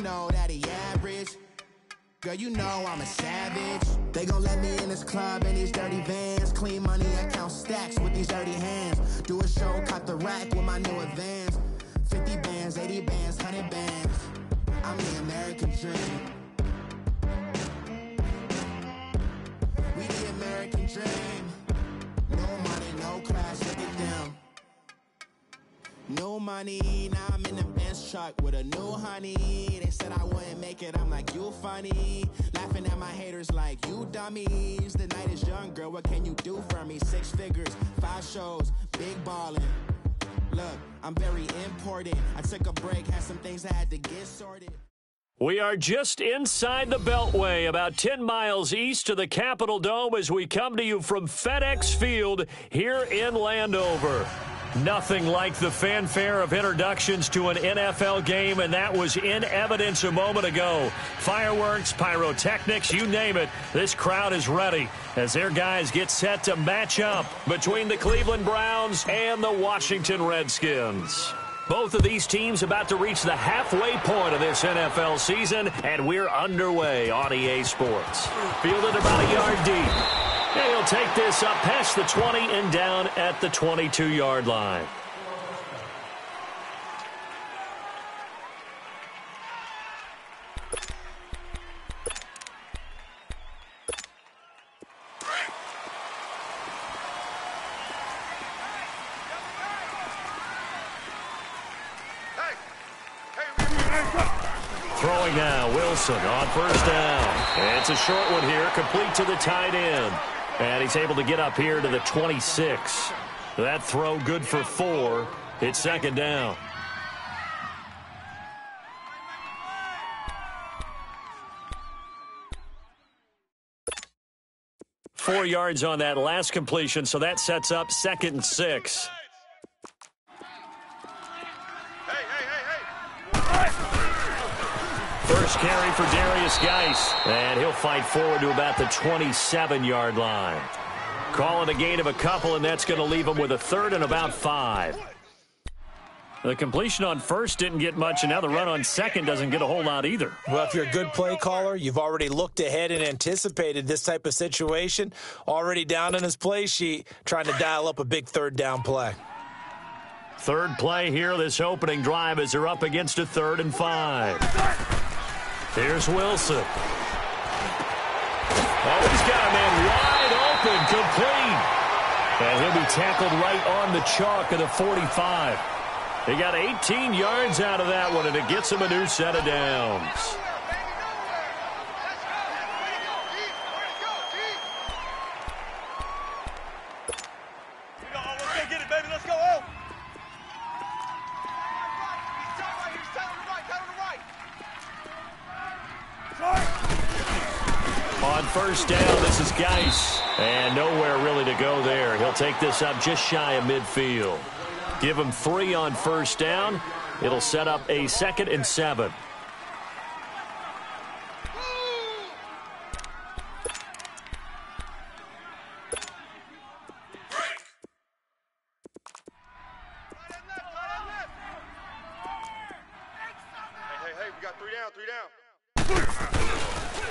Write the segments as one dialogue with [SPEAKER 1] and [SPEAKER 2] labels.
[SPEAKER 1] know that he average. Girl, you know I'm a savage. They gon' let me in this club in these dirty vans. Clean money, I count stacks with these dirty hands. Do a show, caught the rack with my new advance. 50 bands, 80 bands, 100 bands. I'm the American dream. We the American dream. No money, no class, look at them. No money, now I'm in the Benz truck with a new honey. They said I wouldn't make it, I'm like, you funny. Laughing at my haters like, you dummies. The night is young, girl, what can you do for me? 6 figures, 5 shows, big ballin'. Look, I'm very important. I took a break, had some things I had to get sorted.
[SPEAKER 2] We are just inside the Beltway, about 10 miles east of the Capitol Dome as we come to you from FedEx Field here in Landover. Nothing like the fanfare of introductions to an NFL game, and that was in evidence a moment ago. Fireworks, pyrotechnics, you name it. This crowd is ready as their guys get set to match up between the Cleveland Browns and the Washington Redskins. Both of these teams about to reach the halfway point of this NFL season, and we're underway on EA Sports. Fielded about a yard deep. And he'll take this up past the 20 and down at the 22-yard line. Throwing now, Wilson on first down. It's a short one here, complete to the tight end. And he's able to get up here to the 26. That throw good for 4. It's second down. Four yards on that last completion, so that sets up 2nd and 6. First carry for Darius Geis, and he'll fight forward to about the 27-yard line. Calling a gain of a couple, and that's going to leave him with a 3rd and about 5. The completion on first didn't get much, and now the run on second doesn't get a whole lot either.
[SPEAKER 3] Well, if you're a good play caller, you've already looked ahead and anticipated this type of situation. Already down in his play sheet, trying to dial up a big 3rd down play.
[SPEAKER 2] Third play here, this opening drive, as they're up against a 3rd and 5. Here's Wilson. Oh, he's got a man wide open, complete. And he'll be tackled right on the chalk of the 45. He got 18 yards out of that one, and it gets him a new set of downs. On first down, this is Geis. And nowhere really to go there. He'll take this up just shy of midfield. Give him 3 on first down. It'll set up a 2nd and 7.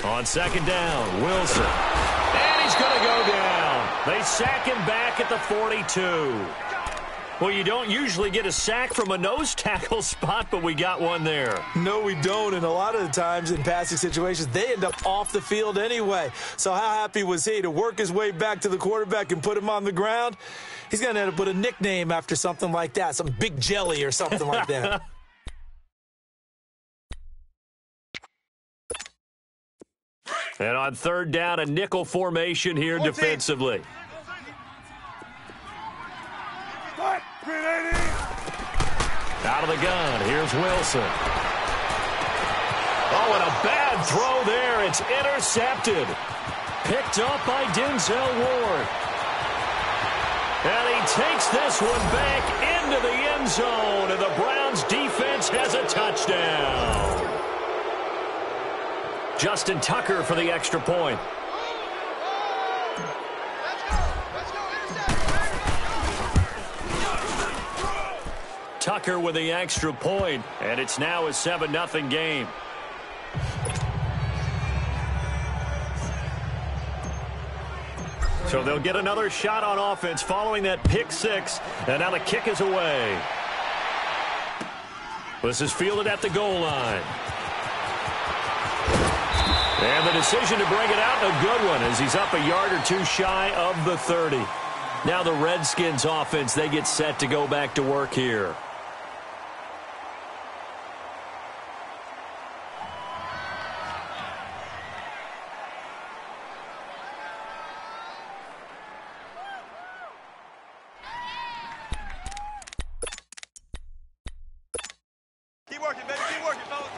[SPEAKER 2] On second down, Wilson. And he's going to go down. They sack him back at the 42. Well, you don't usually get a sack from a nose tackle spot, but we got one there.
[SPEAKER 3] No, we don't, and a lot of the times in passing situations, they end up off the field anyway. So how happy was he to work his way back to the quarterback and put him on the ground? He's going to end up with a nickname after something like that, some Big Jelly or something like that.
[SPEAKER 2] And on third down, a nickel formation here defensively. Out of the gun, here's Wilson. Oh, and a bad throw there. It's intercepted. Picked up by Denzel Ward. And he takes this one back into the end zone, and the Browns defense has a touchdown. Justin Tucker for the extra point. Tucker with the extra point, and it's now a 7-0 game. So they'll get another shot on offense following that pick six, and now the kick is away. This is fielded at the goal line. And the decision to bring it out, a good one, as he's up a yard or two shy of the 30. Now the Redskins offense, they get set to go back to work here.
[SPEAKER 4] Keep working, baby. Keep working, fellas.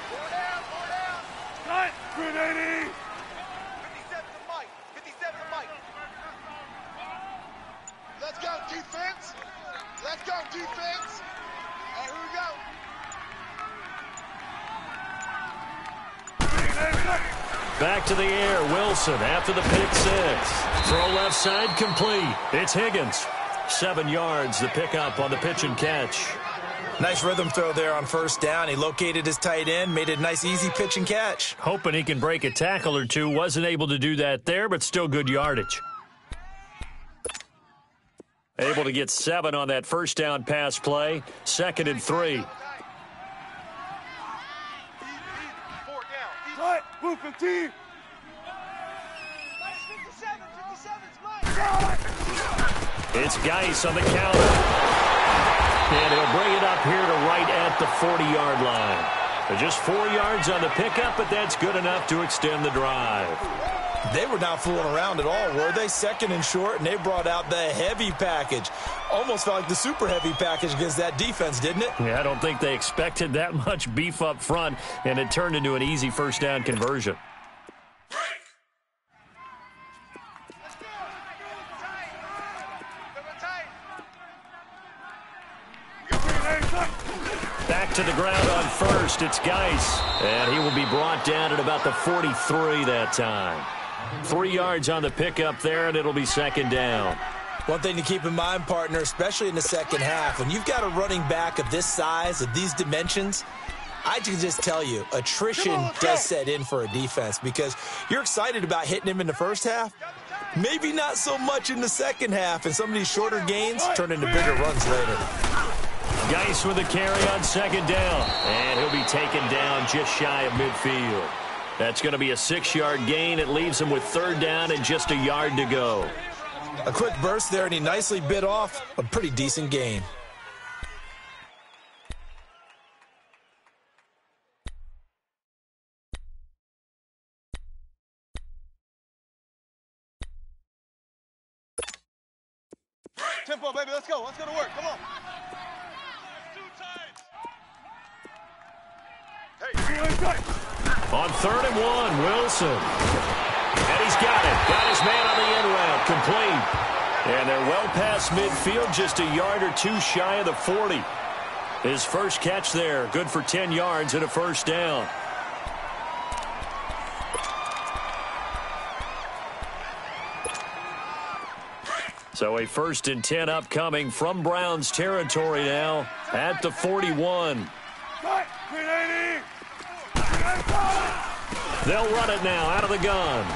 [SPEAKER 4] Four down. Cut. 380. 57 to Mike. 57 to Mike. Let's go, defense. Let's go, defense. All right, here we go.
[SPEAKER 2] Back to the air, Wilson after the pick six. Throw left side, complete. It's Higgins. 7 yards, the pickup on the pitch and catch.
[SPEAKER 3] Nice rhythm throw there on first down. He located his tight end, made it a nice, easy pitch and catch.
[SPEAKER 2] Hoping he can break a tackle or two. Wasn't able to do that there, but still good yardage. Able to get 7 on that first down pass play. 2nd and 3.
[SPEAKER 4] Cut. Move 15.
[SPEAKER 2] It's Geis on the counter. And he'll bring it up here to right at the 40-yard line. Just 4 yards on the pickup, but that's good enough to extend the drive.
[SPEAKER 3] They were not fooling around at all, were they? 2nd and short, and they brought out the heavy package. Almost felt like the super heavy package against that defense, didn't it?
[SPEAKER 2] Yeah, I don't think they expected that much beef up front, and it turned into an easy first down conversion. Back to the ground on first. It's Geis. And he will be brought down at about the 43 that time. 3 yards on the pickup there, and it'll be 2nd down.
[SPEAKER 3] One thing to keep in mind, partner, especially in the second half, when you've got a running back of this size, of these dimensions, I can just tell you, attrition does set in for a defense because you're excited about hitting him in the first half. Maybe not so much in the second half, and some of these shorter gains turn into bigger runs later.
[SPEAKER 2] Geis with a carry on 2nd down, and he'll be taken down just shy of midfield. That's going to be a 6-yard gain. It leaves him with 3rd down and just a yard to go.
[SPEAKER 3] A quick burst there, and he nicely bit off a pretty decent gain.
[SPEAKER 4] Tempo, baby. Let's go. Let's go to work. Come on.
[SPEAKER 2] On 3rd and 1, Wilson. And he's got it. Got his man on the end route. Complete. And they're well past midfield, just a yard or two shy of the 40. His first catch there, good for 10 yards and a first down. So a 1st and 10 upcoming from Browns territory now at the 41. They'll run it now out of the gun.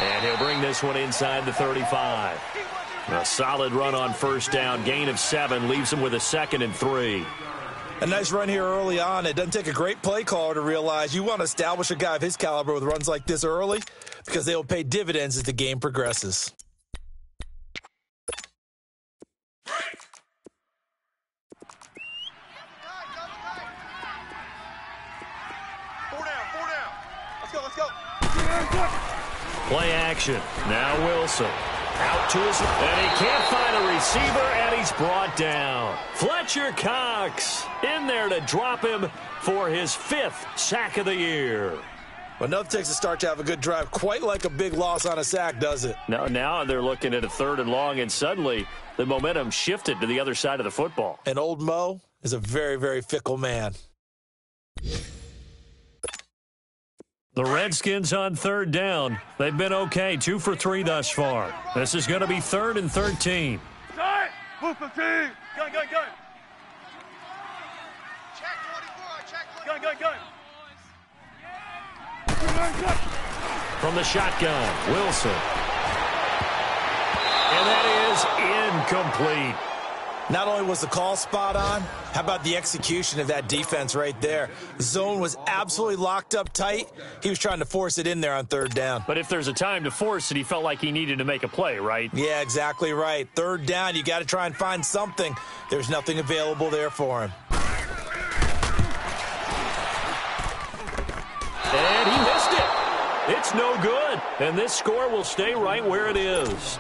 [SPEAKER 2] And he'll bring this one inside the 35. A solid run on first down. Gain of 7 leaves him with a 2nd and 3.
[SPEAKER 3] A nice run here early on. It doesn't take a great play caller to realize you want to establish a guy of his caliber with runs like this early because they will pay dividends as the game progresses.
[SPEAKER 2] Play action. Now Wilson. Out to his, and he can't find a receiver, and he's brought down. Fletcher Cox in there to drop him for his 5th sack of the year.
[SPEAKER 3] Well, nothing takes a start to have a good drive quite like a big loss on a sack, does it?
[SPEAKER 2] Now they're looking at a 3rd and long, and suddenly the momentum shifted to the other side of the football.
[SPEAKER 3] And old Mo is a very, very fickle man.
[SPEAKER 2] The Redskins on 3rd down. They've been okay, 2 for 3 thus far. This is going to be 3rd and 13.
[SPEAKER 4] Move 15. Gun. Check 24. Check 24. Gun.
[SPEAKER 2] From the shotgun, Wilson. And that is incomplete.
[SPEAKER 3] Not only was the call spot on, how about the execution of that defense right there? The zone was absolutely locked up tight. He was trying to force it in there on third down.
[SPEAKER 2] But if there's a time to force it, he felt like he needed to make a play, right?
[SPEAKER 3] Yeah, exactly right. Third down, you got to try and find something. There's nothing available there for him.
[SPEAKER 2] And he missed it. It's no good. And this score will stay right where it is.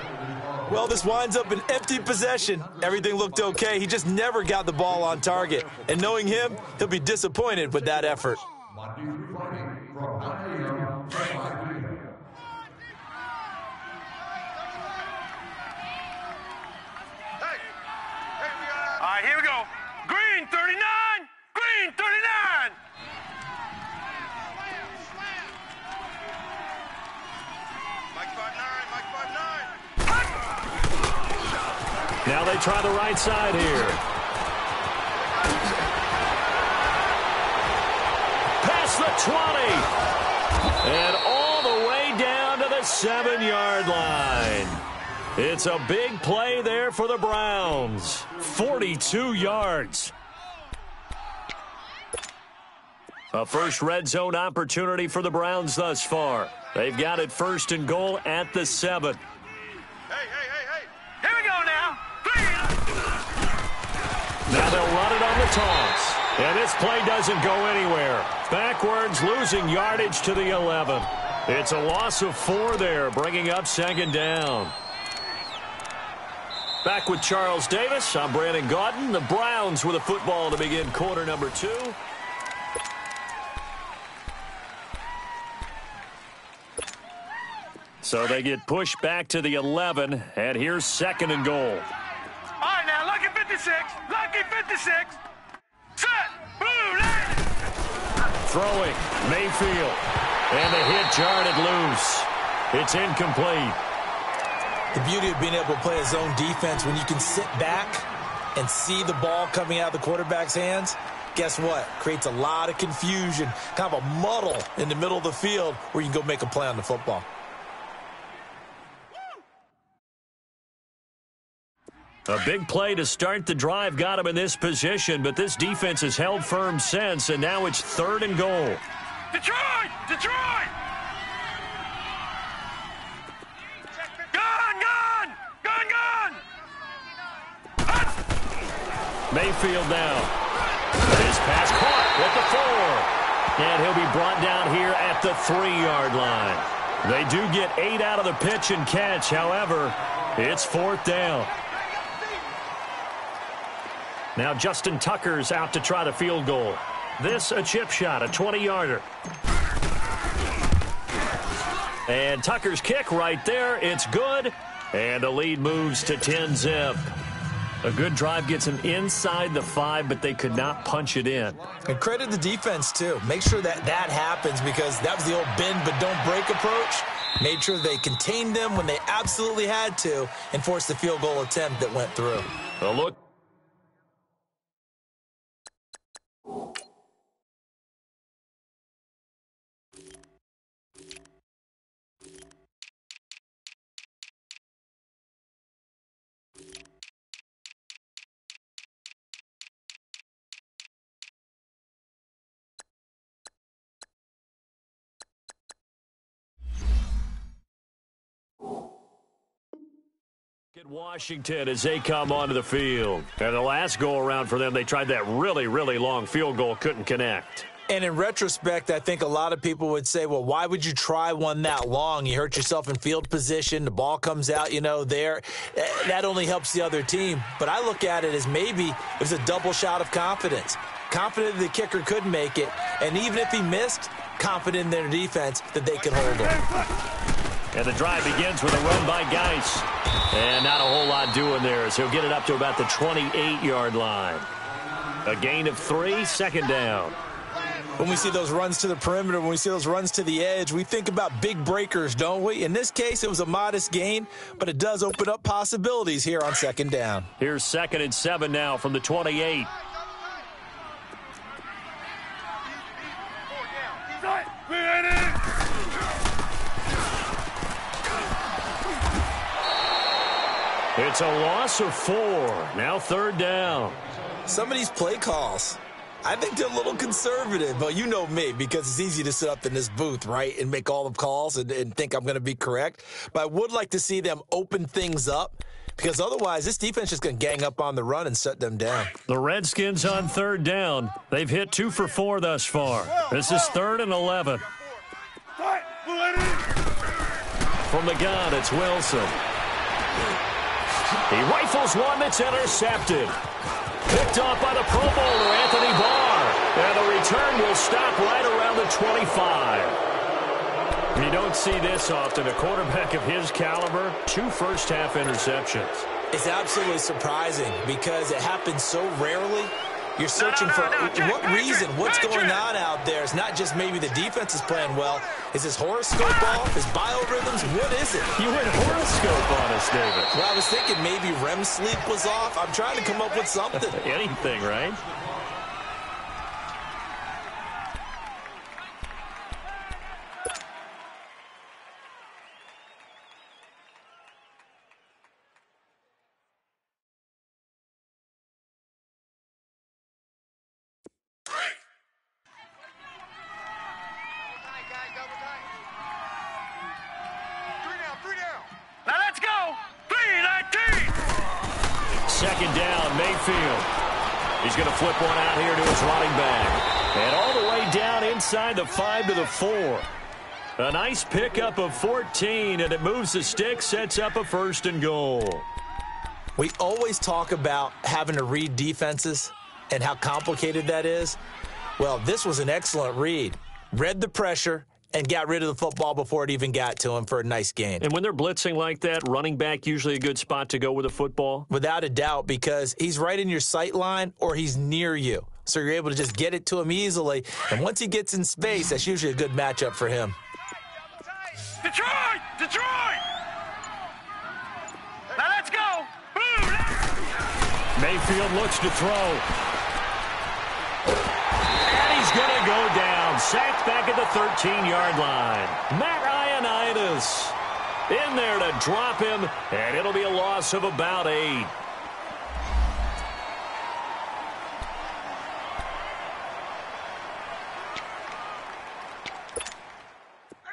[SPEAKER 3] Well, this winds up an empty possession. Everything looked okay. He just never got the ball on target. And knowing him, he'll be disappointed with that effort.
[SPEAKER 5] All right, here we go. Green 39! Green 39!
[SPEAKER 4] Mike 5'9", Mike 5'9".
[SPEAKER 2] Now they try the right side here. Past the 20. And all the way down to the 7-yard line. It's a big play there for the Browns. 42 yards. A first red zone opportunity for the Browns thus far. They've got it first and goal at the 7.
[SPEAKER 4] Hey.
[SPEAKER 5] Here we go now.
[SPEAKER 2] Now they'll run it on the toss. And this play doesn't go anywhere. Backwards, losing yardage to the 11. It's a loss of 4 there, bringing up second down. Back with Charles Davis, I'm Brandon Gaudin. The Browns with a football to begin quarter number 2. So they get pushed back to the 11, and here's second and goal.
[SPEAKER 5] All right, now, lucky 56. Lucky 56. Set. Blue line.
[SPEAKER 2] Throwing, Mayfield. And the hit jarred loose. It's incomplete.
[SPEAKER 3] The beauty of being able to play a zone defense when you can sit back and see the ball coming out of the quarterback's hands, guess what? Creates a lot of confusion, kind of a muddle in the middle of the field where you can go make a play on the football.
[SPEAKER 2] A big play to start the drive got him in this position, but this defense has held firm since, and now it's third and goal.
[SPEAKER 5] Detroit! Detroit! Gun! Gun! Gun! Gun!
[SPEAKER 2] Mayfield now. His pass caught at the 4. And he'll be brought down here at the 3-yard line. They do get 8 out of the pitch and catch. However, it's fourth down. Now Justin Tucker's out to try the field goal. This a chip shot, a 20-yarder. And Tucker's kick right there. It's good. And the lead moves to 10-zip. A good drive gets them inside the 5, but they could not punch it in.
[SPEAKER 3] And credit the defense, too. Make sure that happens because that was the old bend but don't break approach. Made sure they contained them when they absolutely had to and forced the field goal attempt that went through.
[SPEAKER 2] A look. At Washington as they come onto the field. And the last go-around for them, they tried that really, really long field goal, couldn't connect.
[SPEAKER 3] And in retrospect, I think a lot of people would say, well, why would you try one that long? You hurt yourself in field position. The ball comes out, there. That only helps the other team. But I look at it as maybe it was a double shot of confidence. Confident the kicker could make it. And even if he missed, confident in their defense that they could hold him.
[SPEAKER 2] And the drive begins with a run by Geis. And not a whole lot doing there as he'll get it up to about the 28-yard line. A gain of 3, second down.
[SPEAKER 3] When we see those runs to the perimeter, when we see those runs to the edge, we think about big breakers, don't we? In this case, it was a modest gain, but it does open up possibilities here on second down.
[SPEAKER 2] Here's 2nd and 7 now from the 28. It's a loss of 4. Now 3rd down.
[SPEAKER 3] Some of these play calls, I think they're a little conservative, but you know me, because it's easy to sit up in this booth, right, and make all the calls and think I'm going to be correct. But I would like to see them open things up, because otherwise this defense is going to gang up on the run and shut them down.
[SPEAKER 2] The Redskins on 3rd down. They've hit 2 for 4 thus far. This is 3rd and 11. From the gun, it's Wilson. He rifles one that's intercepted. Picked off by the Pro Bowler, Anthony Barr. And the return will stop right around the 25. You don't see this often. A quarterback of his caliber, 2 first-half interceptions.
[SPEAKER 3] It's absolutely surprising because it happens so rarely. You're searching for what reason, what's going on out there. It's not just maybe the defense is playing well. Is his horoscope off? His biorhythms? What is it?
[SPEAKER 2] You went horoscope on us, David.
[SPEAKER 3] Well, I was thinking maybe REM sleep was off. I'm trying to come up with something.
[SPEAKER 2] Anything, right?
[SPEAKER 5] Now let's go. 3-19.
[SPEAKER 2] 2nd down, Mayfield. He's going to flip one out here to his running back. And all the way down inside the 5 to the 4. A nice pickup of 14, and it moves the stick, sets up a 1st and goal.
[SPEAKER 3] We always talk about having to read defenses and how complicated that is. Well, this was an excellent read. Read the pressure and got rid of the football before it even got to him for a nice gain.
[SPEAKER 2] And when they're blitzing like that, running back usually a good spot to go with a football?
[SPEAKER 3] Without a doubt, because he's right in your sight line or he's near you. So you're able to just get it to him easily. And once he gets in space, that's usually a good matchup for him.
[SPEAKER 5] Detroit! Detroit! Now let's go! Boom!
[SPEAKER 2] Mayfield looks to throw. And he's going to go down. Sacked back at the 13-yard line. Matt Ioannidis in there to drop him, and it'll be a loss of about 8.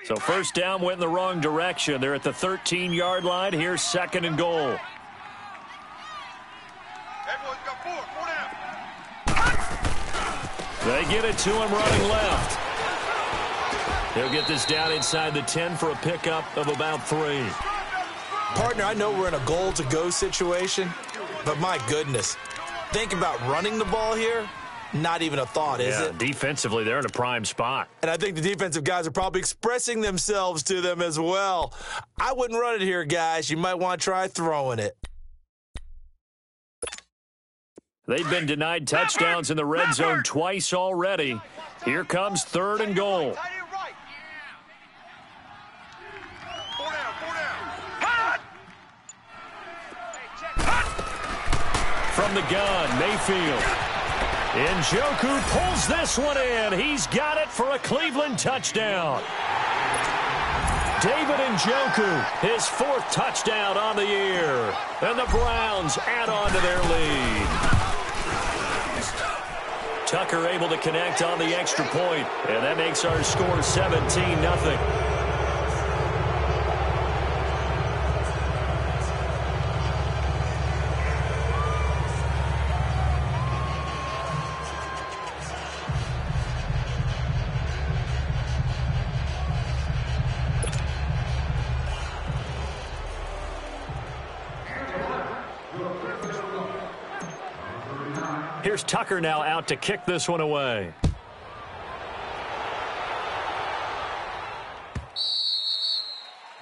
[SPEAKER 2] So 1st down went in the wrong direction. They're at the 13-yard line. Here's 2nd and goal.
[SPEAKER 4] Everyone's got 4 down.
[SPEAKER 2] They get it to him running left. He'll get this down inside the 10 for a pickup of about 3.
[SPEAKER 3] Partner, I know we're in a goal-to-go situation, but my goodness, think about running the ball here. Not even a thought, is it?
[SPEAKER 2] Defensively, they're in a prime spot.
[SPEAKER 3] And I think the defensive guys are probably expressing themselves to them as well. I wouldn't run it here, guys. You might want to try throwing it.
[SPEAKER 2] They've been denied touchdowns in the red zone twice already. Here comes 3rd and goal.
[SPEAKER 4] Tight end right. 4 down.
[SPEAKER 5] Hot!
[SPEAKER 2] From the gun, Mayfield. Njoku pulls this one in. He's got it for a Cleveland touchdown. David Njoku, his 4th touchdown on the year. And the Browns add on to their lead. Tucker able to connect on the extra point, and that makes our score 17-0. Here's Tucker now out to kick this one away.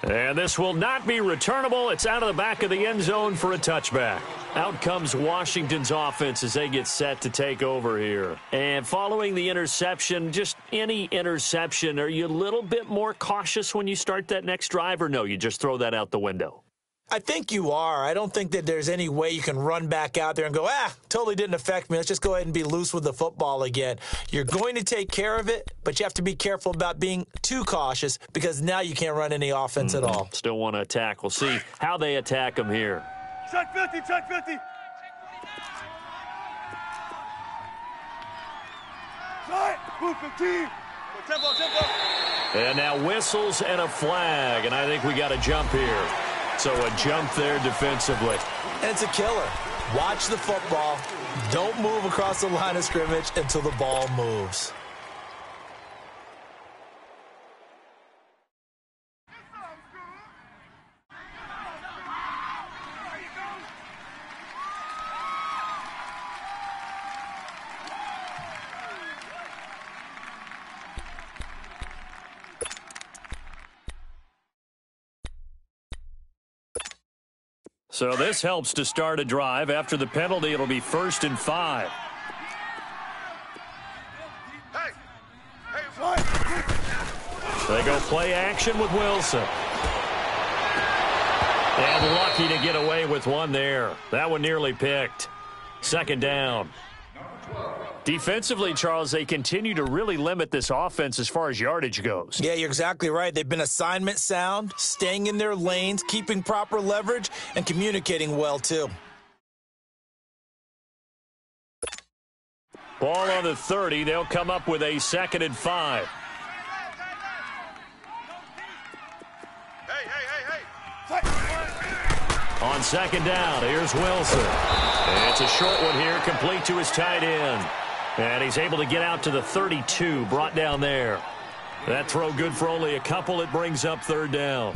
[SPEAKER 2] And this will not be returnable. It's out of the back of the end zone for a touchback. Out comes Washington's offense as they get set to take over here. And following the interception, just any interception, are you a little bit more cautious when you start that next drive, or no, you just throw that out the window?
[SPEAKER 3] I think you are. I don't think that there's any way you can run back out there and go, totally didn't affect me. Let's just go ahead and be loose with the football again. You're going to take care of it, but you have to be careful about being too cautious because now you can't run any offense at all.
[SPEAKER 2] Still want to attack. We'll see how they attack them here.
[SPEAKER 5] Check 50, check 50. Right, move 15. Tempo, tempo.
[SPEAKER 2] And now whistles and a flag, and I think we got a jump here. So a jump there defensively.
[SPEAKER 3] And it's a killer. Watch the football. Don't move across the line of scrimmage until the ball moves.
[SPEAKER 2] So this helps to start a drive. After the penalty, it'll be 1st and 5. They go play action with Wilson. And lucky to get away with one there. That one nearly picked. 2nd down. Defensively, Charles, they continue to really limit this offense as far as yardage goes.
[SPEAKER 3] Yeah, you're exactly right. They've been assignment sound, staying in their lanes, keeping proper leverage, and communicating well, too.
[SPEAKER 2] Ball on the 30. They'll come up with a 2nd and 5. On 2nd down, here's Wilson. And it's a short one here, complete to his tight end. And he's able to get out to the 32, brought down there. That throw good for only a couple. It brings up 3rd down.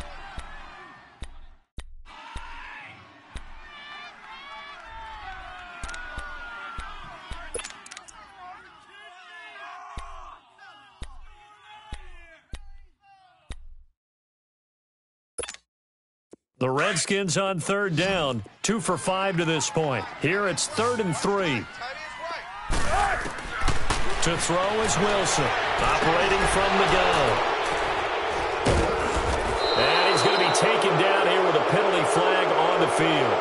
[SPEAKER 2] The Redskins on 3rd down, 2 for 5 to this point. Here it's 3rd and 3. To throw is Wilson, operating from the gun. And he's going to be taken down here with a penalty flag on the field.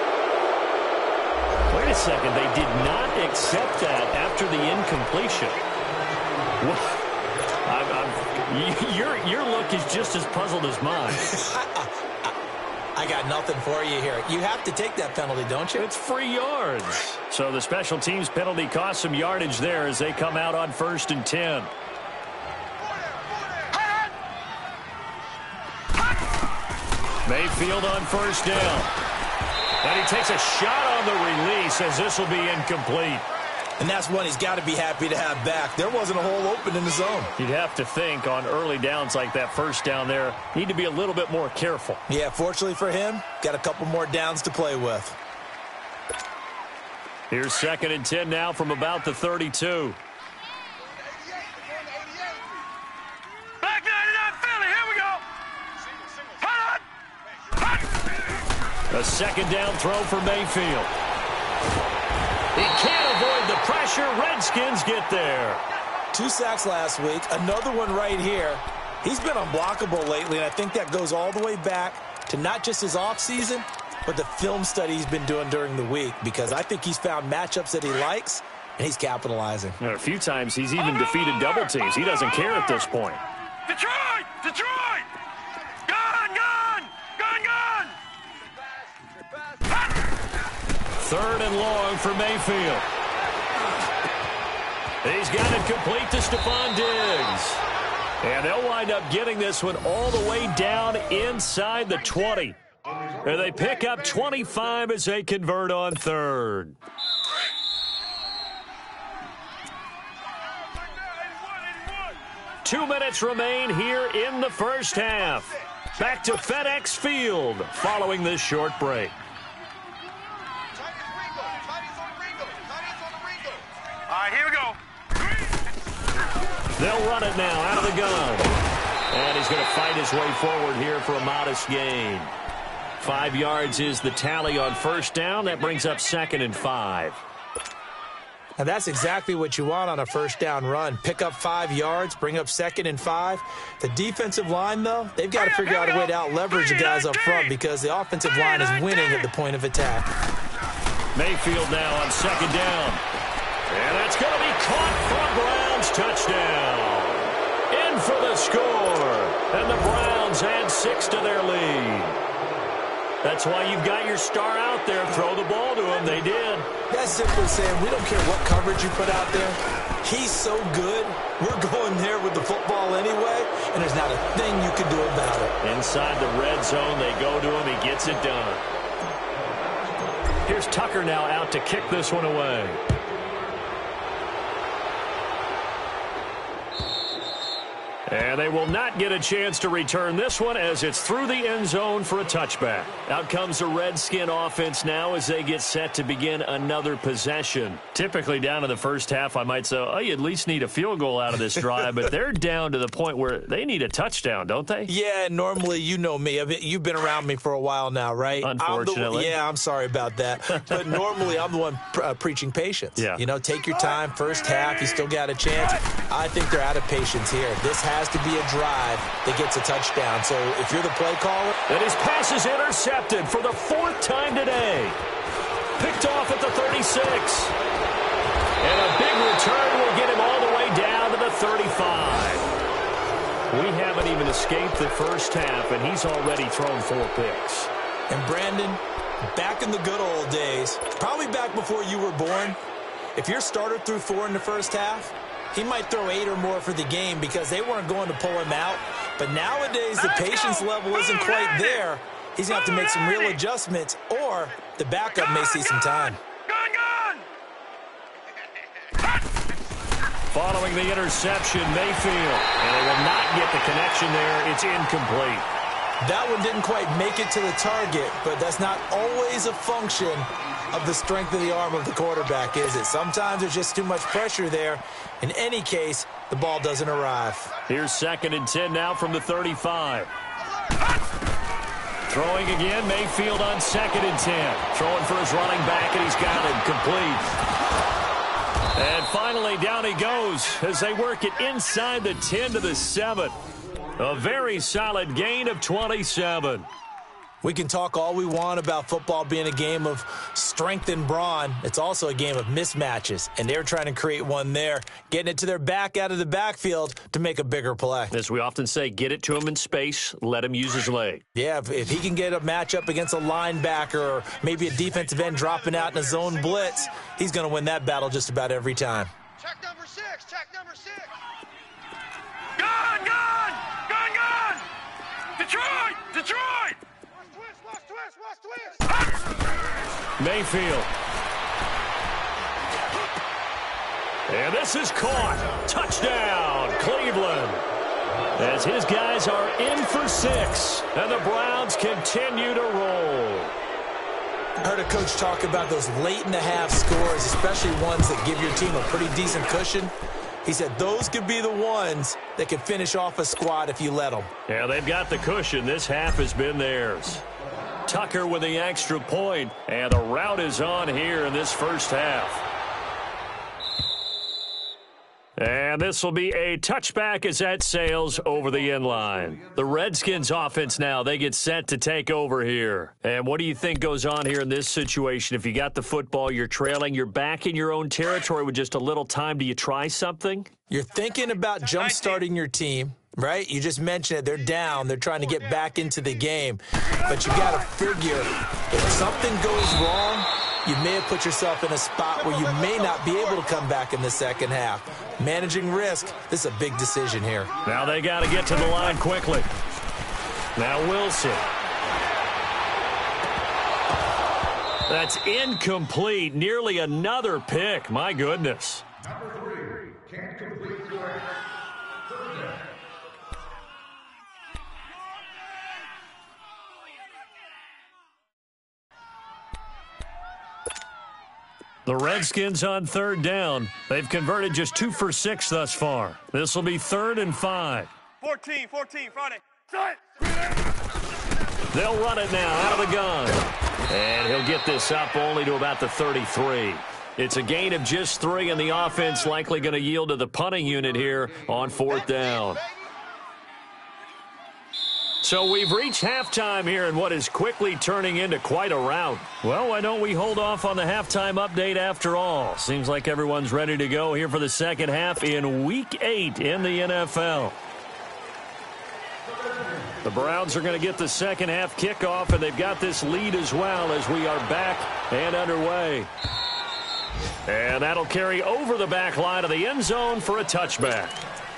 [SPEAKER 2] Wait a second, they did not accept that after the incompletion. Your look is just as puzzled as mine.
[SPEAKER 3] I got nothing for you here. You have to take that penalty, don't you?
[SPEAKER 2] It's free yards. So the special teams penalty cost some yardage there as they come out on 1st and 10. Mayfield on 1st down. And he takes a shot on the release as this will be incomplete.
[SPEAKER 3] And that's one he's got to be happy to have back. There wasn't a hole open in the zone.
[SPEAKER 2] You'd have to think on early downs like that 1st down there, need to be a little bit more careful.
[SPEAKER 3] Yeah, fortunately for him, got a couple more downs to play with.
[SPEAKER 2] Here's 2nd and 10 now from about the 32.
[SPEAKER 5] Back 99 Philly, here we go.
[SPEAKER 2] A 2nd down throw for Mayfield. He can't avoid the pressure. Redskins get there.
[SPEAKER 3] 2 sacks last week, another one right here. He's been unblockable lately, and I think that goes all the way back to not just his offseason, but the film study he's been doing during the week, because I think he's found matchups that he likes, and he's capitalizing.
[SPEAKER 2] A few times he's even defeated double teams. He doesn't care at this point.
[SPEAKER 5] Detroit! Detroit! Gun! Gun! Gun! Gun!
[SPEAKER 2] 3rd and long for Mayfield. He's got it complete to Stephon Diggs. And they'll wind up getting this one all the way down inside the 20. And they pick up 25 as they convert on 3rd. Two minutes remain here in the 1st half. Back to FedEx Field following this short break.
[SPEAKER 5] All right, here we go.
[SPEAKER 2] They'll run it now out of the gun. And he's going to fight his way forward here for a modest gain. 5 yards is the tally on 1st down. That brings up 2nd and 5.
[SPEAKER 3] And that's exactly what you want on a 1st down run. Pick up 5 yards, bring up 2nd and 5. The defensive line, though, they've got to figure out a way to out-leverage the guys up front because the offensive line is winning at the point of attack.
[SPEAKER 2] Mayfield now on 2nd down. And that's going to be caught for a Browns touchdown. In for the score. And the Browns add 6 to their lead. That's why you've got your star out there. Throw the ball to him. They did.
[SPEAKER 3] That's simply saying we don't care what coverage you put out there. He's so good. We're going there with the football anyway, and there's not a thing you can do about it.
[SPEAKER 2] Inside the red zone, they go to him. He gets it done. Here's Tucker now out to kick this one away. And they will not get a chance to return this one as it's through the end zone for a touchback. Out comes the Redskin offense now as they get set to begin another possession. Typically down in the first half, I might say, oh, you at least need a field goal out of this drive, but they're down to the point where they need a touchdown, don't they?
[SPEAKER 3] Yeah, normally, you know me. I mean, you've been around me for a while now, right?
[SPEAKER 2] Unfortunately.
[SPEAKER 3] I'm sorry about that. But normally, I'm the one preaching patience.
[SPEAKER 2] Yeah.
[SPEAKER 3] You know, take your time. First half, you still got a chance. I think they're out of patience here. This has to be a drive that gets a touchdown. So if you're the play caller.
[SPEAKER 2] And his pass is intercepted for the fourth time today. Picked off at the 36. And a big return will get him all the way down to the 35. We haven't even escaped the first half, and he's already thrown 4 picks.
[SPEAKER 3] And Brandon, back in the good old days, probably back before you were born, if your starter threw 4 in the first half, he might throw 8 or more for the game because they weren't going to pull him out. But nowadays, the patience level isn't quite there. He's going to have to make some real adjustments, or the backup may see some time.
[SPEAKER 2] Following the interception, Mayfield. And they will not get the connection there. It's incomplete.
[SPEAKER 3] That one didn't quite make it to the target, but that's not always a function of the strength of the arm of the quarterback, is it? Sometimes there's just too much pressure there. In any case, the ball doesn't arrive.
[SPEAKER 2] Here's 2nd and 10 now from the 35. Throwing again, Mayfield on 2nd and 10. Throwing for his running back, and he's got it complete. And finally, down he goes as they work it inside the 10 to the 7. A very solid gain of 27.
[SPEAKER 3] We can talk all we want about football being a game of strength and brawn. It's also a game of mismatches, and they're trying to create one there, getting it to their back out of the backfield to make a bigger play.
[SPEAKER 2] As we often say, get it to him in space, let him use his leg.
[SPEAKER 3] Yeah, if he can get a matchup against a linebacker or maybe a defensive end dropping out in a zone blitz, he's going to win that battle just about every time.
[SPEAKER 4] Check number 6. Check number 6.
[SPEAKER 5] Gone! Gone! Gone! Gone! Detroit! Detroit!
[SPEAKER 4] Watch twist!
[SPEAKER 2] Mayfield. And this is caught. Touchdown, Cleveland. As his guys are in for 6. And the Browns continue to roll.
[SPEAKER 3] I heard a coach talk about those late-in-the-half scores, especially ones that give your team a pretty decent cushion. He said those could be the ones that could finish off a squad if you let them.
[SPEAKER 2] Yeah, they've got the cushion. This half has been theirs. Tucker with the extra point, and the route is on here in this first half. And this will be a touchback as that sails over the end line. The Redskins offense now, they get set to take over here. And what do you think goes on here in this situation? If you got the football, you're trailing, you're back in your own territory with just a little time. Do you try something?
[SPEAKER 3] You're thinking about jump-starting your team, right? You just mentioned it. They're down. They're trying to get back into the game. But you got to figure if something goes wrong, you may have put yourself in a spot where you may not be able to come back in the second half. Managing risk, this is a big decision here.
[SPEAKER 2] Now they got to get to the line quickly. Now Wilson. That's incomplete. Nearly another pick. My goodness.
[SPEAKER 5] Number 3, can't complete the pass. Third down.
[SPEAKER 2] The Redskins on 3rd down. They've converted just 2 for 6 thus far. This will be 3rd and 5.
[SPEAKER 5] 14, Friday. Set!
[SPEAKER 2] They'll run it now out of the gun. And he'll get this up only to about the 33. It's a gain of just 3, and the offense likely going to yield to the punting unit here on 4th down. So we've reached halftime here in what is quickly turning into quite a rout. Well, why don't we hold off on the halftime update after all? Seems like everyone's ready to go here for the second half in Week 8 in the NFL. The The Browns are going to get the second half kickoff, and they've got this lead as well as we are back and underway. And that'll carry over the back line of the end zone for a touchback.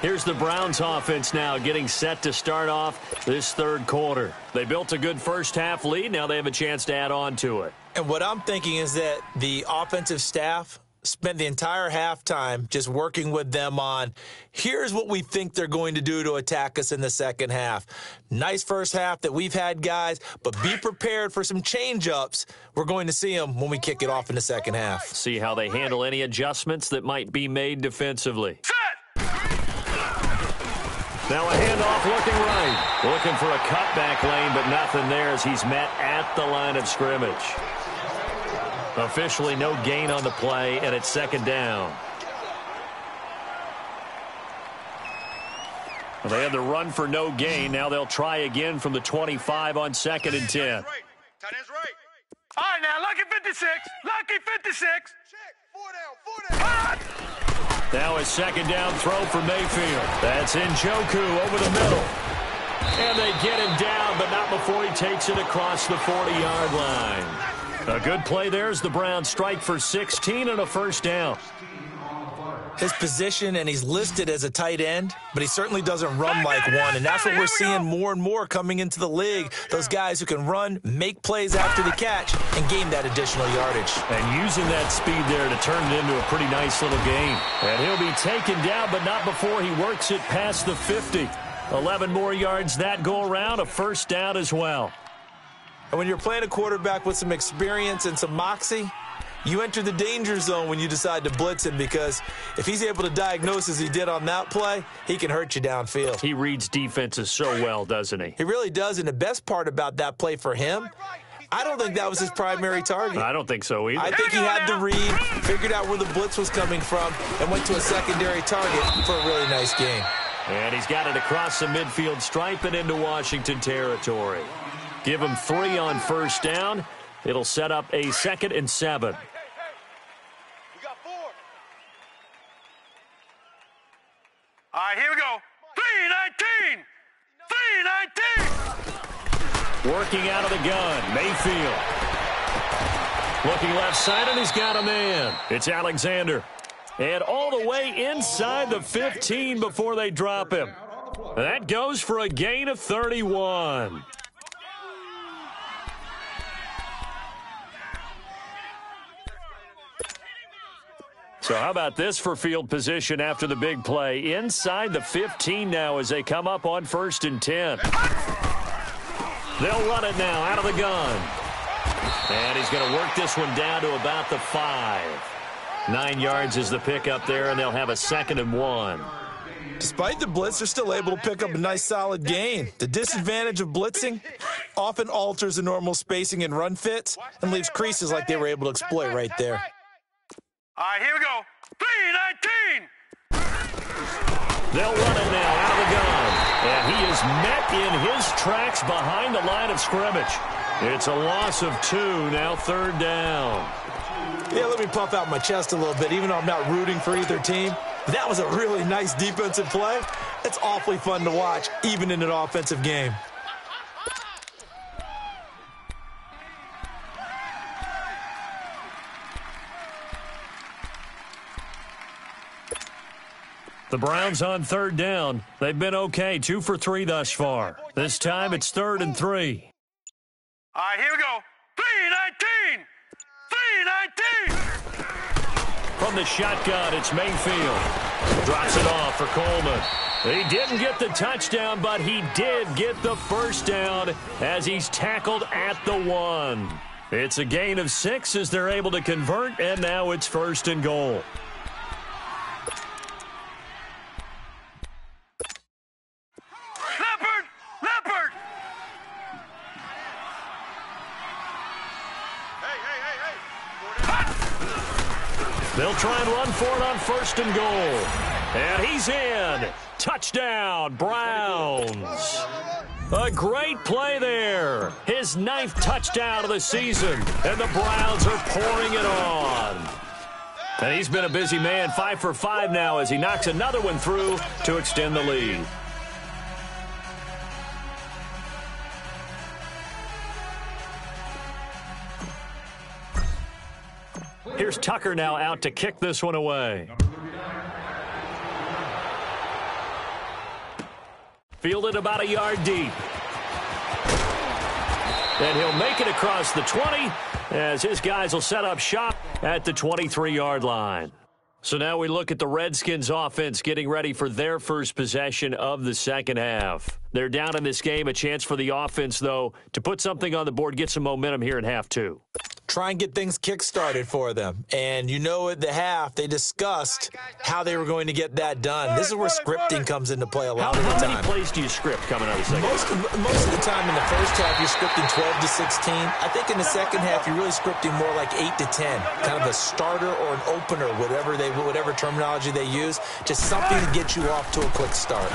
[SPEAKER 2] Here's the Browns offense now getting set to start off this third quarter. They built a good first half lead. Now they have a chance to add on to it.
[SPEAKER 3] And what I'm thinking is that the offensive staff spent the entire halftime just working with them on, here's what we think they're going to do to attack us in the second half. Nice first half that we've had, guys, but be prepared for some change-ups. We're going to see them when we kick it off in the second half.
[SPEAKER 2] See how they handle any adjustments that might be made defensively. Now a handoff looking right. Looking for a cutback lane, but nothing there as he's met at the line of scrimmage. Officially no gain on the play, and it's second down. Well, they had the run for no gain. Now they'll try again from the 25 on 2nd and 10.
[SPEAKER 4] Tight end's right.
[SPEAKER 5] All right, now, lucky 56. Lucky 56.
[SPEAKER 4] Check. 4 down. 4 down.
[SPEAKER 2] Now a second down throw for Mayfield. That's Njoku over the middle. And they get him down, but not before he takes it across the 40-yard line. A good play there as the Browns strike for 16 and a first down.
[SPEAKER 3] His position, and he's listed as a tight end, but he certainly doesn't run like one, and that's what we're seeing more and more coming into the league. Those guys who can run, make plays after the catch, and gain that additional yardage.
[SPEAKER 2] And using that speed there to turn it into a pretty nice little game. And he'll be taken down, but not before he works it past the 50. 11 more yards that go around, a first down as well.
[SPEAKER 3] And when you're playing a quarterback with some experience and some moxie, you enter the danger zone when you decide to blitz him, because if he's able to diagnose as he did on that play, he can hurt you downfield.
[SPEAKER 2] He reads defenses so well, doesn't he?
[SPEAKER 3] He really does, and the best part about that play for him, I don't think that was his primary target.
[SPEAKER 2] I don't think so either.
[SPEAKER 3] I think he had the read, figured out where the blitz was coming from, and went to a secondary target for a really nice game.
[SPEAKER 2] And he's got it across the midfield stripe and into Washington territory. Give him 3 on first down. It'll set up a 2nd and 7.
[SPEAKER 4] We got 4.
[SPEAKER 5] All right, here we go. 3-19. 3-19.
[SPEAKER 2] Working out of the gun, Mayfield. Looking left side, and he's got a man. It's Alexander. And all the way inside the 15 before they drop him. That goes for a gain of 31. So how about this for field position after the big play? Inside the 15 now as they come up on 1st and 10. They'll run it now out of the gun. And he's going to work this one down to about the 5. 9 yards is the pickup there, and they'll have a 2nd and 1.
[SPEAKER 3] Despite the blitz, they're still able to pick up a nice solid gain. The disadvantage of blitzing often alters the normal spacing and run fits and leaves creases like they were able to exploit right there.
[SPEAKER 5] All right, here we go. 3-19.
[SPEAKER 2] They'll run it now out of the gun. And he is met in his tracks behind the line of scrimmage. It's a loss of 2, now 3rd down.
[SPEAKER 3] Yeah, let me puff out my chest a little bit, even though I'm not rooting for either team. That was a really nice defensive play. It's awfully fun to watch, even in an offensive game.
[SPEAKER 2] The Browns on 3rd down. They've been okay, 2 for 3 thus far. This time it's 3rd and 3.
[SPEAKER 5] All right, here we go. 3-19. 3-19.
[SPEAKER 2] From the shotgun, it's Mayfield. Drops it off for Coleman. He didn't get the touchdown, but he did get the first down as he's tackled at the 1. It's a gain of 6 as they're able to convert, and now it's 1st and goal.
[SPEAKER 5] Leopard.
[SPEAKER 2] They'll try and run for it on 1st and goal. And he's in. Touchdown, Browns. A great play there. His 9th touchdown of the season. And the Browns are pouring it on. And he's been a busy man, 5 for 5 now as he knocks another one through to extend the lead. Here's Tucker now out to kick this one away. Fielded about a yard deep. And he'll make it across the 20 as his guys will set up shop at the 23-yard line. So now we look at the Redskins offense getting ready for their first possession of the second half. They're down in this game. A chance for the offense, though, to put something on the board, get some momentum here in half two.
[SPEAKER 3] Try and get things kick-started for them. And you know at the half, they discussed how they were going to get that done. This is where scripting comes into play a lot of the time.
[SPEAKER 2] How many plays do you script coming out of the second half?
[SPEAKER 3] Most of the time in the first half, you're scripting 12 to 16. I think in the second half, you're really scripting more like 8 to 10. Kind of a starter or an opener, whatever terminology they use. Just something to get you off to a quick start.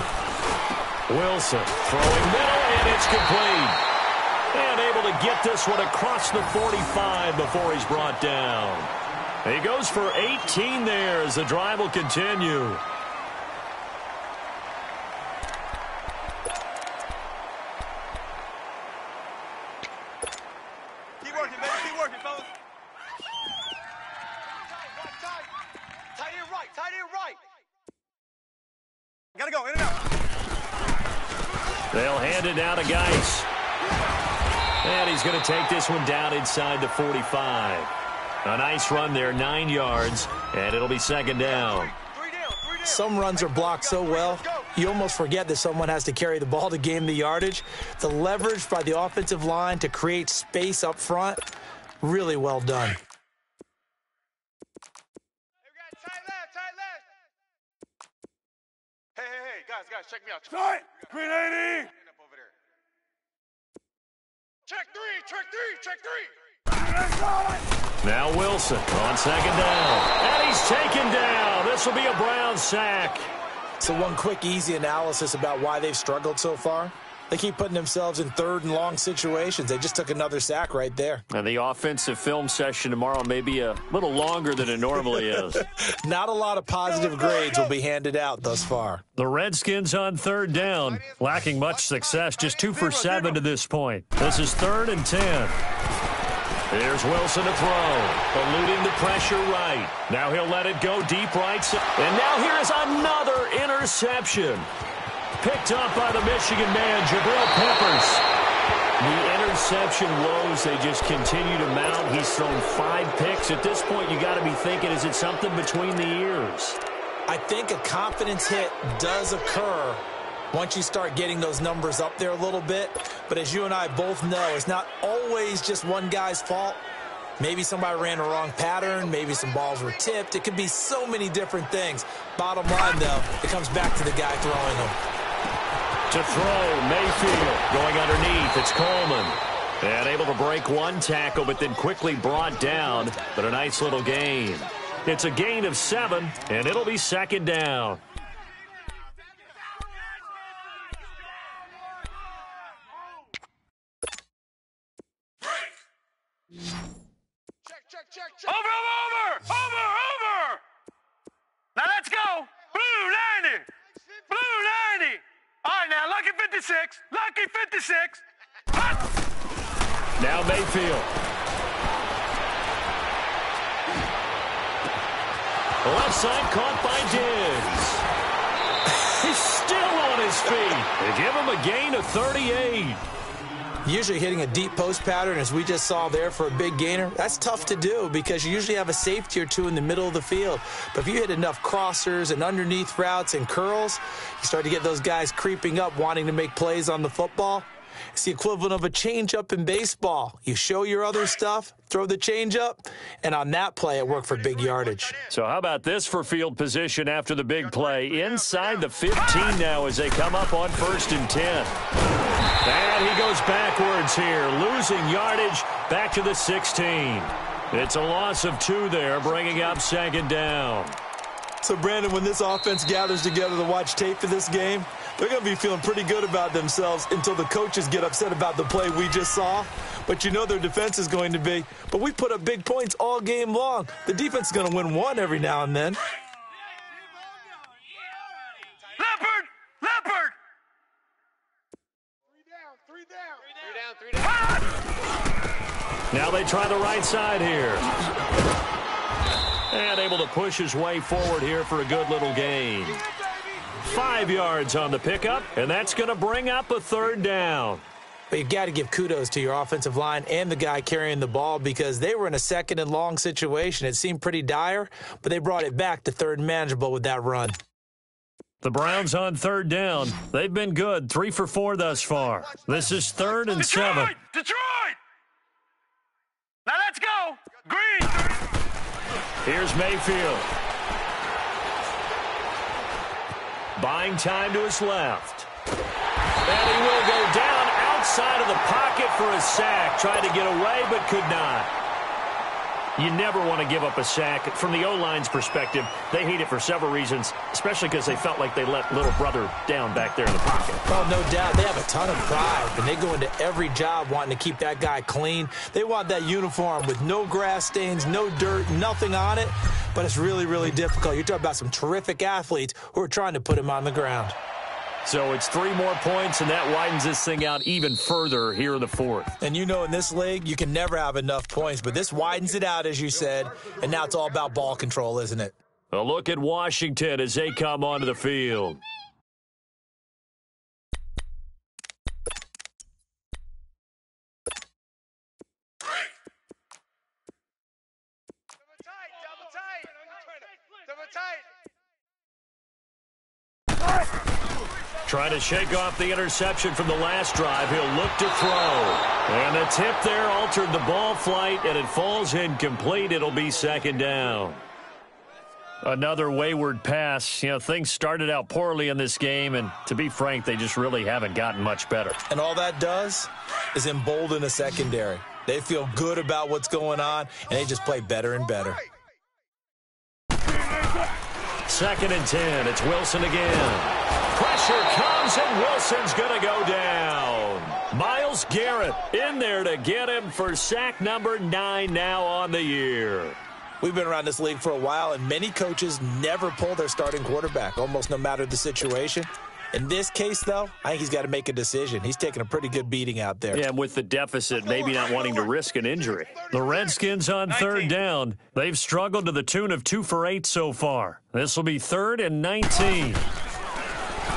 [SPEAKER 2] Wilson throwing middle, and it's complete. And able to get this one across the 45 before he's brought down. He goes for 18 there as the drive will continue.
[SPEAKER 5] Keep working, baby. Keep working, fellas. Tight end right. Tight end right. Gotta go. In and out.
[SPEAKER 2] They'll hand it down to Geis. And he's going to take this one down inside the 45. A nice run there, 9 yards, and it'll be second down.
[SPEAKER 3] Some runs are blocked so well, you almost forget that someone has to carry the ball to gain the yardage. The leverage by the offensive line to create space up front, really well done.
[SPEAKER 5] Hey, guys, check me out. Tight, green 80. Check three.
[SPEAKER 2] Now Wilson on second down. And he's taken down. This will be a Brown sack.
[SPEAKER 3] So one quick, easy analysis about why they've struggled so far. They keep putting themselves in third and long situations. They just took another sack right there.
[SPEAKER 2] And the offensive film session tomorrow may be a little longer than it normally is.
[SPEAKER 3] Not a lot of positive grades will be handed out thus far.
[SPEAKER 2] The Redskins on third down, lacking much success, just 2 for 7 to this point. This is 3rd and 10. Here's Wilson to throw, eluding the pressure right. Now he'll let it go deep right. And now here is another interception. Picked up by the Michigan man, Jabril Peppers. The interception woes, they just continue to mount. He's thrown 5 picks. At this point, you got to be thinking, is it something between the ears?
[SPEAKER 3] I think a confidence hit does occur once you start getting those numbers up there a little bit. But as you and I both know, it's not always just one guy's fault. Maybe somebody ran a wrong pattern. Maybe some balls were tipped. It could be so many different things. Bottom line, though, it comes back to the guy throwing them.
[SPEAKER 2] To throw, Mayfield going underneath. It's Coleman. And able to break one tackle, but then quickly brought down. But a nice little gain. It's a gain of 7, and it'll be second down.
[SPEAKER 5] Check. Over. Now let's go. Blue 90. All right, now, lucky 56.
[SPEAKER 2] Now Mayfield. Left side caught by Diggs. He's still on his feet. They give him a gain of 38.
[SPEAKER 3] Usually hitting a deep post pattern, as we just saw there for a big gainer, that's tough to do because you usually have a safety or two in the middle of the field. But if you hit enough crossers and underneath routes and curls, you start to get those guys creeping up wanting to make plays on the football. It's the equivalent of a changeup in baseball. You show your other stuff, throw the changeup, and on that play, it worked for big yardage.
[SPEAKER 2] So how about this for field position after the big play? Inside the 15 now as they come up on 1st and 10. And he goes backwards here, losing yardage back to the 16. It's a loss of 2 there, bringing up second down.
[SPEAKER 3] So, Brandon, when this offense gathers together to watch tape for this game, they're going to be feeling pretty good about themselves until the coaches get upset about the play we just saw. But you know their defense is going to be. But we put up big points all game long. The defense is going to win one every now and then.
[SPEAKER 5] Leopard!
[SPEAKER 4] 3 down.
[SPEAKER 2] Now they try the right side here. able to push his way forward here for a good little gain. 5 yards on the pickup, and that's going to bring up a third down.
[SPEAKER 3] But you've got to give kudos to your offensive line and the guy carrying the ball because they were in a second and long situation. It seemed pretty dire, but they brought it back to third and manageable with that run.
[SPEAKER 2] The Browns on third down. They've been good, 3 for 4 thus far. This is 3rd and 7.
[SPEAKER 5] Detroit! Now let's go! Green!
[SPEAKER 2] Here's Mayfield. Buying time to his left. And he will go down outside of the pocket for a sack. Tried to get away, but could not. You never want to give up a sack. From the O-line's perspective, they hate it for several reasons, especially because they felt like they let little brother down back there in the pocket.
[SPEAKER 3] Oh, no doubt. They have a ton of pride, and they go into every job wanting to keep that guy clean. They want that uniform with no grass stains, no dirt, nothing on it, but it's really, really difficult. You're talking about some terrific athletes who are trying to put him on the ground.
[SPEAKER 2] So it's 3 more points, and that widens this thing out even further here in the 4th.
[SPEAKER 3] And you know in this league, you can never have enough points, but this widens it out, as you said, and now it's all about ball control, isn't it?
[SPEAKER 2] A look at Washington as they come onto the field. Trying to shake off the interception from the last drive. He'll look to throw. And the tip there altered the ball flight, and it falls incomplete. It'll be 2nd down. Another wayward pass. You know, things started out poorly in this game, and to be frank, they just really haven't gotten much better. And
[SPEAKER 3] all that does is embolden a secondary. They feel good about what's going on, and they just play better and better.
[SPEAKER 2] 2nd and 10. It's Wilson again. Pressure comes, and Wilson's going to go down. Myles Garrett in there to get him for sack number 9 now on the year.
[SPEAKER 3] We've been around this league for a while, and many coaches never pull their starting quarterback, almost no matter the situation. In this case, though, I think he's got to make a decision. He's taking a pretty good beating out there.
[SPEAKER 2] Yeah, and with the deficit, maybe not wanting to risk an injury. The Redskins on 3rd down. They've struggled to the tune of 2 for 8 so far. This will be 3rd and 19.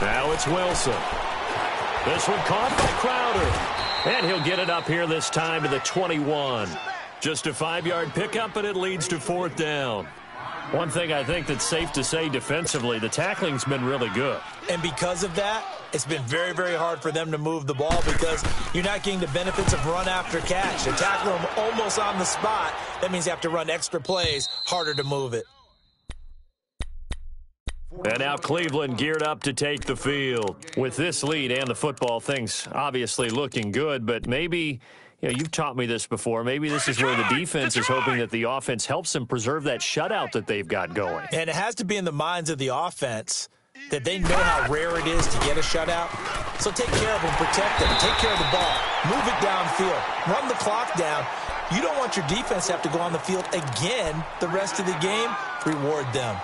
[SPEAKER 2] Now it's Wilson. This one caught by Crowder. And he'll get it up here this time to the 21. Just a 5-yard pickup, and it leads to 4th down. One thing I think that's safe to say defensively, the tackling's been really good.
[SPEAKER 3] And because of that, it's been very, very hard for them to move the ball because you're not getting the benefits of run after catch. They tackle them almost on the spot. That means you have to run extra plays, harder to move it.
[SPEAKER 2] And now Cleveland geared up to take the field. With this lead and the football, things obviously looking good, but maybe, you know, you've taught me this before, maybe this is where the defense is hoping that the offense helps them preserve that shutout that they've got going.
[SPEAKER 3] And it has to be in the minds of the offense that they know how rare it is to get a shutout. So take care of them, protect them, take care of the ball, move it downfield, run the clock down. You don't want your defense to have to go on the field again the rest of the game. Reward them.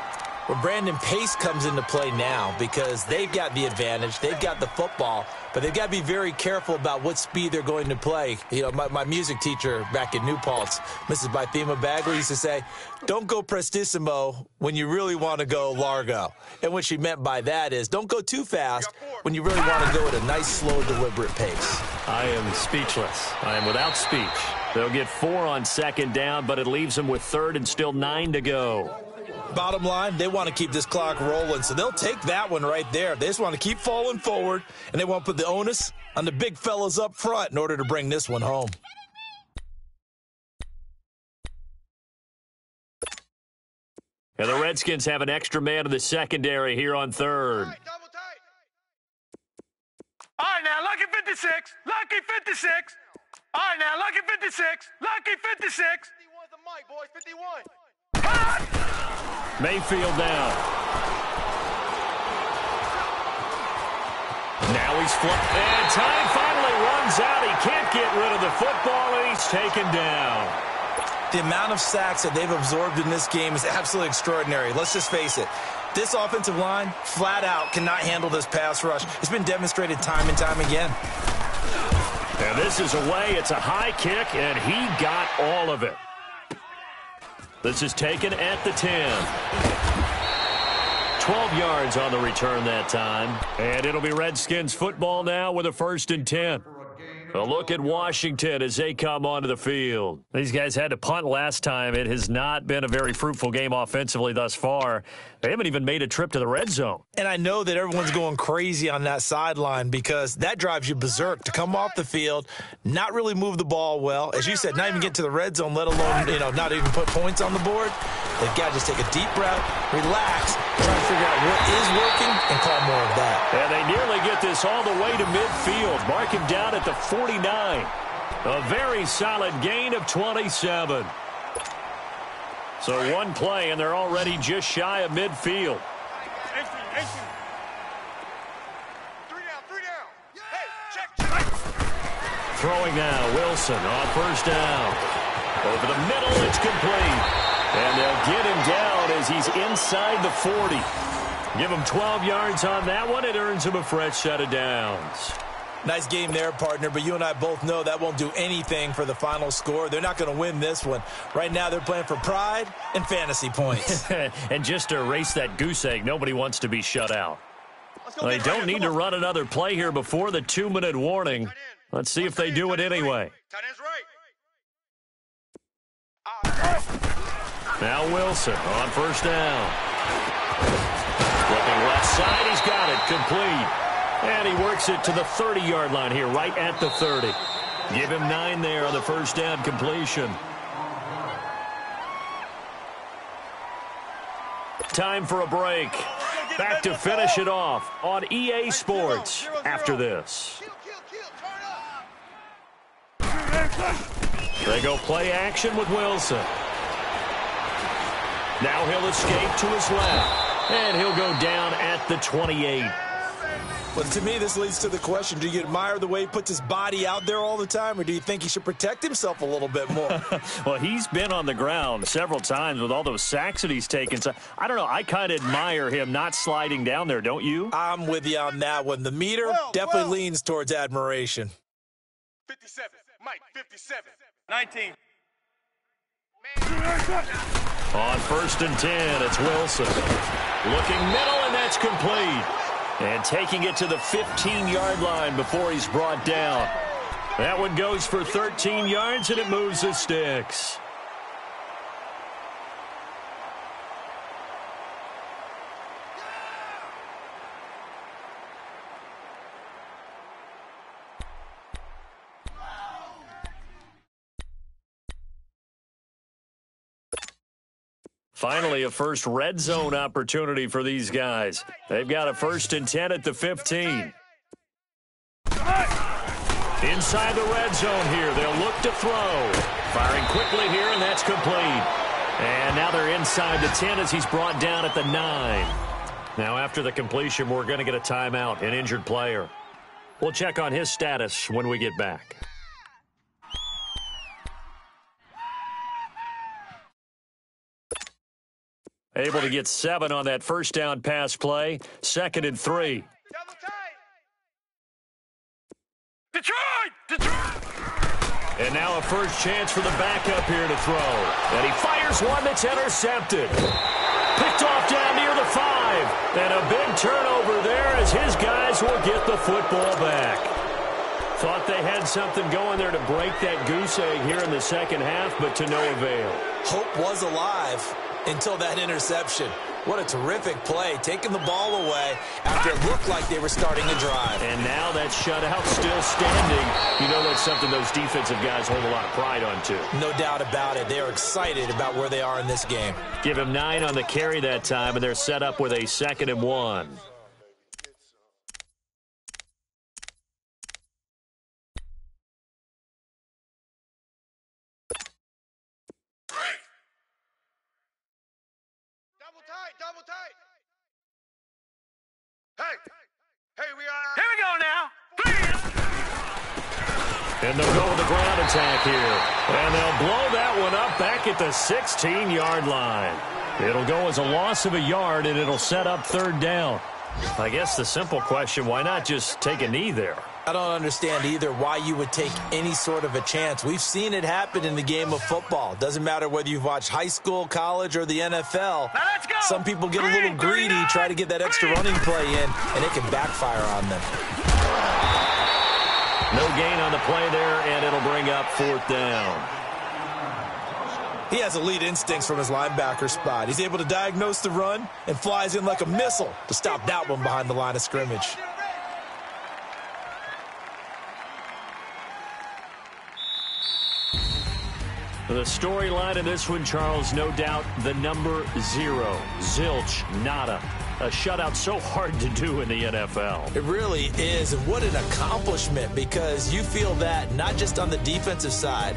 [SPEAKER 3] Well, Brandon, pace comes into play now because they've got the advantage. They've got the football, but they've got to be very careful about what speed they're going to play. You know, my music teacher back in New Paltz, Mrs. Bythema Bagley, used to say, don't go prestissimo when you really want to go largo. And what she meant by that is don't go too fast when you really want to go at a nice, slow, deliberate pace.
[SPEAKER 2] I am speechless. I am without speech. They'll get 4 on 2nd down, but it leaves them with 3rd and still 9 to go.
[SPEAKER 3] Bottom line, they want to keep this clock rolling, so they'll take that one right there. They just want to keep falling forward, and they want to put the onus on the big fellas up front in order to bring this one home.
[SPEAKER 2] And the Redskins have an extra man in the secondary here on 3rd.
[SPEAKER 5] All right, now, lucky 56. Lucky 56. All right, now, lucky 56. Lucky 56. 51's the mic, boys. 51.
[SPEAKER 2] Mayfield down. Now he's flipped. And time finally runs out. He can't get rid of the football, and he's taken down.
[SPEAKER 3] The amount of sacks that they've absorbed in this game is absolutely extraordinary. Let's just face it. This offensive line, flat out, cannot handle this pass rush. It's been demonstrated time and time again.
[SPEAKER 2] And this is away. It's a high kick, and he got all of it. This is taken at the 10. 12 yards on the return that time. And it'll be Redskins football now with a 1st and 10. A look at Washington as they come onto the field. These guys had to punt last time. It has not been a very fruitful game offensively thus far. They haven't even made a trip to the red zone.
[SPEAKER 3] And I know that everyone's going crazy on that sideline because that drives you berserk to come off the field, not really move the ball well. As you said, not even get to the red zone, let alone, not even put points on the board. They've got to just take a deep breath, relax, try to figure out what is working, and call more of that.
[SPEAKER 2] And they nearly get this all the way to midfield. Mark him down at the 49. A very solid gain of 27. So one play, and they're already just shy of midfield.
[SPEAKER 4] Three down. Hey, check.
[SPEAKER 2] Throwing now, Wilson on 1st down. Over the middle, it's complete. And they'll get him down as he's inside the 40. Give him 12 yards on that one. It earns him a fresh set of downs.
[SPEAKER 3] Nice game there, partner, but you and I both know that won't do anything for the final score. They're not going to win this one. Right now, they're playing for pride and fantasy points.
[SPEAKER 2] And just to erase that goose egg, nobody wants to be shut out. They don't need to run another play here before the 2-minute warning. Let's see if they do it anyway. Now Wilson on 1st down. Looking left side, he's got it, complete. And he works it to the 30-yard line here, right at the 30. Give him 9 there on the 1st down completion. Time for a break. Back to finish it off on EA Sports after this. They go play action with Wilson. Now he'll escape to his left, and he'll go down at the 28.
[SPEAKER 3] Well, to me, this leads to the question, do you admire the way he puts his body out there all the time, or do you think he should protect himself a little bit more?
[SPEAKER 2] Well, he's been on the ground several times with all those sacks that he's taken. So, I don't know. I kind of admire him not sliding down there, don't you?
[SPEAKER 3] I'm with you on that one. The meter definitely leans towards admiration.
[SPEAKER 4] 57. Mike, 57.
[SPEAKER 5] 19.
[SPEAKER 2] On 1st and 10, it's Wilson. Looking middle, and that's complete. And taking it to the 15-yard line before he's brought down. That one goes for 13 yards, and it moves the sticks. Finally, a first red zone opportunity for these guys. They've got a 1st and 10 at the 15. Inside the red zone here. They'll look to throw. Firing quickly here, and that's complete. And now they're inside the 10 as he's brought down at the 9. Now, after the completion, we're going to get a timeout, an injured player. We'll check on his status when we get back. Able to get 7 on that 1st down pass play. 2nd and 3.
[SPEAKER 5] Detroit!
[SPEAKER 2] And now a first chance for the backup here to throw. And he fires one that's intercepted. Picked off down near the 5. And a big turnover there as his guys will get the football back. Thought they had something going there to break that goose egg here in the second half, but to no avail.
[SPEAKER 3] Hope was alive until that interception. What a terrific play, taking the ball away after it looked like they were starting to drive.
[SPEAKER 2] And now that shutout still standing. You know that's something those defensive guys hold a lot of pride on, too.
[SPEAKER 3] No doubt about it. They are excited about where they are in this game.
[SPEAKER 2] Give him 9 on the carry that time, and they're set up with a 2nd and 1.
[SPEAKER 4] Double tight. Hey, we are.
[SPEAKER 5] Here we go now.
[SPEAKER 2] And they'll go with the ground attack here. And they'll blow that one up back at the 16-yard line. It'll go as a loss of a yard, and it'll set up 3rd down. I guess the simple question, why not just take a knee there?
[SPEAKER 3] I don't understand either why you would take any sort of a chance. We've seen it happen in the game of football. Doesn't matter whether you've watched high school, college, or the NFL.
[SPEAKER 5] Now let's go.
[SPEAKER 3] Some people get a little greedy, try to get that extra running play in, and it can backfire on them.
[SPEAKER 2] No gain on the play there, and it'll bring up 4th down.
[SPEAKER 3] He has elite instincts from his linebacker spot. He's able to diagnose the run and flies in like a missile to stop that one behind the line of scrimmage.
[SPEAKER 2] The storyline in this one, Charles, no doubt the number 0. Zilch, nada. A shutout so hard to do in the NFL.
[SPEAKER 3] It really is, and what an accomplishment, because you feel that not just on the defensive side,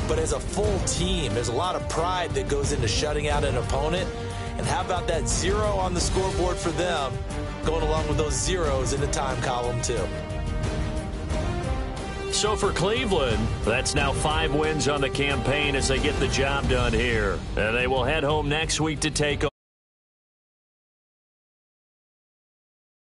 [SPEAKER 3] but as a full team. There's a lot of pride that goes into shutting out an opponent. And how about that 0 on the scoreboard for them, going along with those zeros in the time column too.
[SPEAKER 2] So for Cleveland, that's now 5 wins on the campaign as they get the job done here. And they will head home next week to take